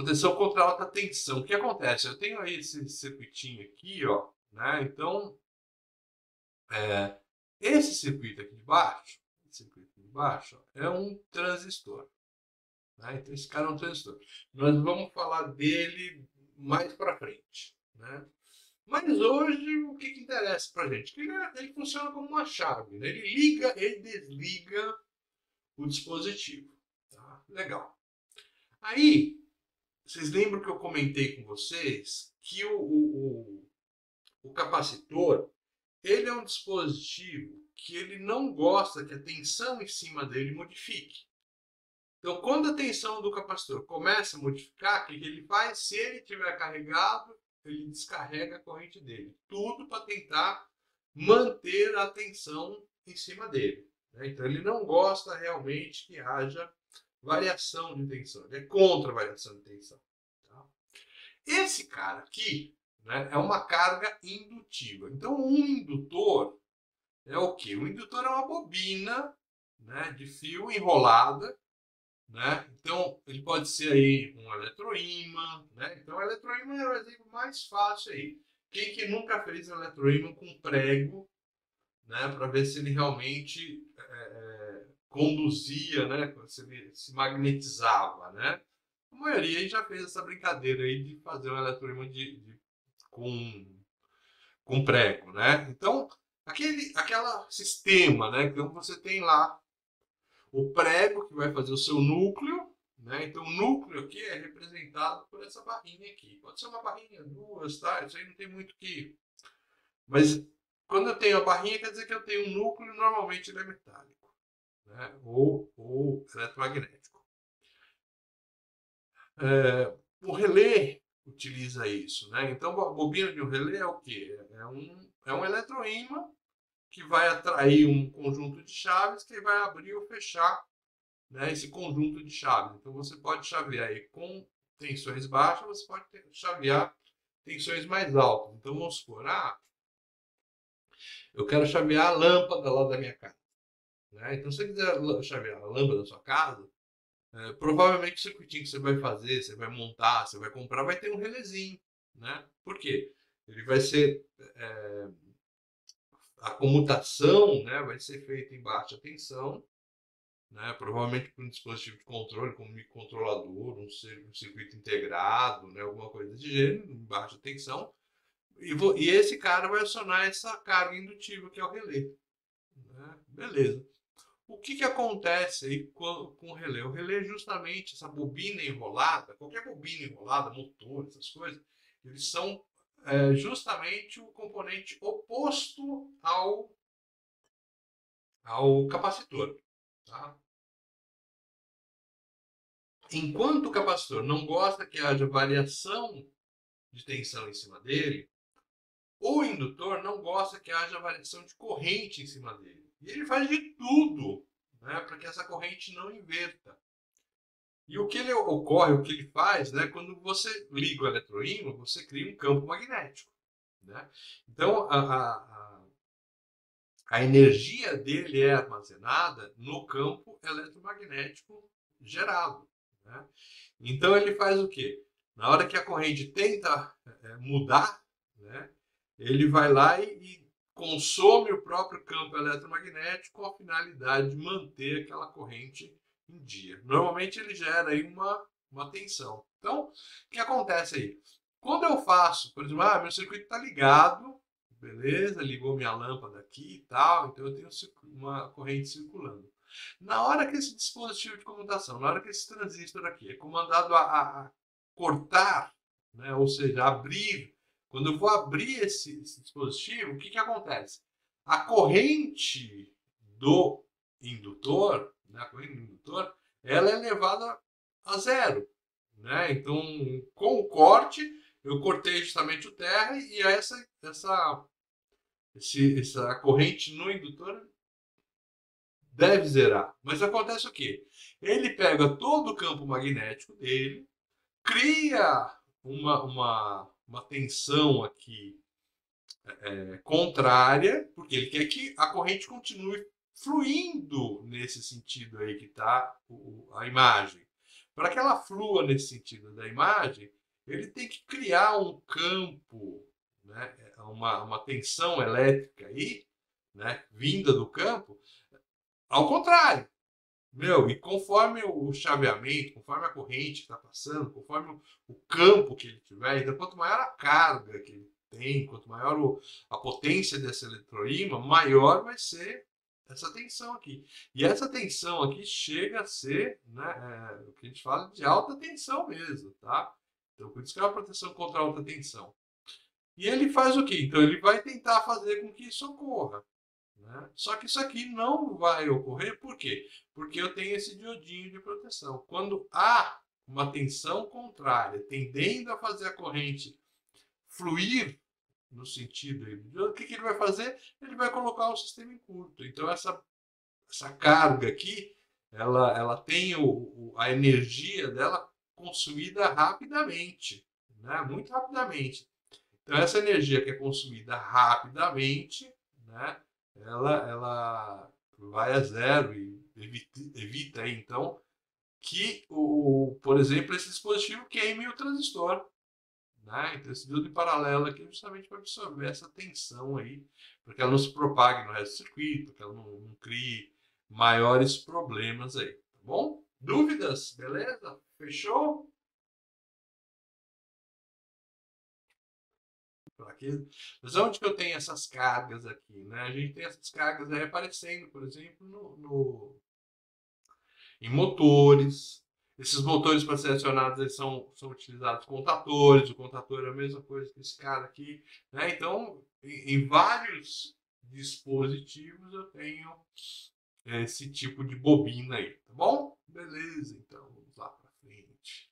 Proteção contra alta tensão. O que acontece? Eu tenho aí esse circuitinho aqui, ó, né? Então, esse circuito aqui de baixo, é um transistor, né? Então, esse cara é um transistor. Nós vamos falar dele mais para frente, né? Mas hoje, o que interessa para a gente? Que ele funciona como uma chave, né? Ele liga e desliga o dispositivo. Tá? Legal. Aí, vocês lembram que eu comentei com vocês que o capacitor, ele é um dispositivo que ele não gosta que a tensão em cima dele modifique. Então, quando a tensão do capacitor começa a modificar, o que ele faz? Se ele estiver carregado, ele descarrega a corrente dele. Tudo para tentar manter a tensão em cima dele. Né? Então, ele não gosta realmente que haja variação de tensão. Ele é contra a variação de tensão. Tá? Esse cara aqui, né, é uma carga indutiva. Então, um indutor é o quê? O indutor é uma bobina, né, de fio enrolada, né? Então, ele pode ser aí um eletroímã, né? Então, o eletroímã é o exemplo mais fácil aí. Quem que nunca fez eletroímã com prego, né? Para ver se ele realmente conduzia, né? Se ele se magnetizava, né? A maioria aí já fez essa brincadeira aí de fazer um eletroímã com prego, né? Então, aquela sistema, né? Então, você tem lá o prego que vai fazer o seu núcleo, né? Então o núcleo aqui é representado por essa barrinha aqui. Pode ser uma barrinha, duas, tá? Isso aí não tem muito que... Mas quando eu tenho a barrinha, quer dizer que eu tenho um núcleo, normalmente ele é metálico, né? Ou eletromagnético. O relé utiliza isso, né? Então a bobina de um relé é o quê? É um eletroímã que vai atrair um conjunto de chaves que vai abrir ou fechar, né, esse conjunto de chaves. Então você pode chavear aí com tensões baixas, você pode chavear tensões mais altas. Então vamos supor, eu quero chavear a lâmpada lá da minha casa. Né? Então se você quiser chavear a lâmpada da sua casa, provavelmente o circuitinho que você vai fazer, você vai montar, você vai comprar, vai ter um relézinho. Né? Por quê? Ele vai ser... a comutação, né, vai ser feita em baixa tensão, né, provavelmente por um dispositivo de controle, como um microcontrolador, um circuito integrado, né, alguma coisa desse gênero, em baixa tensão, e esse cara vai acionar essa carga indutiva que é o relé. Né? Beleza. O que acontece aí com o relé? O relé é justamente essa bobina enrolada, qualquer bobina enrolada, motor, essas coisas, eles são justamente o componente oposto ao capacitor. Tá? Enquanto o capacitor não gosta que haja variação de tensão em cima dele, o indutor não gosta que haja variação de corrente em cima dele. E ele faz de tudo, né, para que essa corrente não inverta. E o que ele ocorre, o que ele faz, né, quando você liga o eletroímã, você cria um campo magnético. Né? Então, a energia dele é armazenada no campo eletromagnético gerado. Né? Então ele faz o quê? Na hora que a corrente tenta mudar, né, ele vai lá e consome o próprio campo eletromagnético com a finalidade de manter aquela corrente em dia. Normalmente ele gera aí uma tensão. Então, o que acontece aí? Quando eu faço, por exemplo, meu circuito está ligado, beleza, ligou minha lâmpada aqui e tal, então eu tenho uma corrente circulando. Na hora que esse dispositivo de comutação, na hora que esse transistor aqui é comandado a cortar, né, ou seja, abrir, quando eu vou abrir esse dispositivo, o que acontece? A corrente do indutor, né, a corrente do indutor, ela é levada a zero. Né? Então, com o corte, eu cortei justamente o terra e essa corrente no indutor deve zerar. Mas acontece o quê? Ele pega todo o campo magnético dele, cria uma tensão aqui contrária, porque ele quer que a corrente continue fluindo nesse sentido aí que está a imagem. Para que ela flua nesse sentido da imagem, ele tem que criar um campo, né, uma tensão elétrica aí, né, vinda do campo, ao contrário. Meu, e conforme o chaveamento, conforme a corrente que está passando, conforme o campo que ele tiver, então quanto maior a carga que ele tem, quanto maior a potência desse eletroímã, maior vai ser essa tensão aqui. E essa tensão aqui chega a ser, né, o que a gente fala de alta tensão mesmo, tá? Então por isso que é uma proteção contra alta tensão. E ele faz o quê? Então ele vai tentar fazer com que isso ocorra. Né? Só que isso aqui não vai ocorrer, por quê? Porque eu tenho esse diodinho de proteção. Quando há uma tensão contrária tendendo a fazer a corrente fluir no sentido aí do diodo, o que ele vai fazer? Ele vai colocar o sistema em curto. Então essa carga aqui, ela tem a energia dela consumida rapidamente, né? Muito rapidamente. Então essa energia que é consumida rapidamente, né? Ela vai a zero e evita então que, por exemplo, esse dispositivo queime o transistor. Né? Então, esse diodo em paralelo aqui é justamente para absorver essa tensão aí, para que ela não se propague no resto do circuito, para que ela não crie maiores problemas aí. Tá bom? Dúvidas? Beleza? Fechou? Aqui. Mas onde que eu tenho essas cargas aqui? Né? A gente tem essas cargas aí aparecendo, por exemplo, em motores. Esses motores para ser acionados eles são utilizados contatores. O contator é a mesma coisa que esse cara aqui. Né? Então, em vários dispositivos eu tenho esse tipo de bobina aí. Tá bom? Beleza, então vamos lá para frente.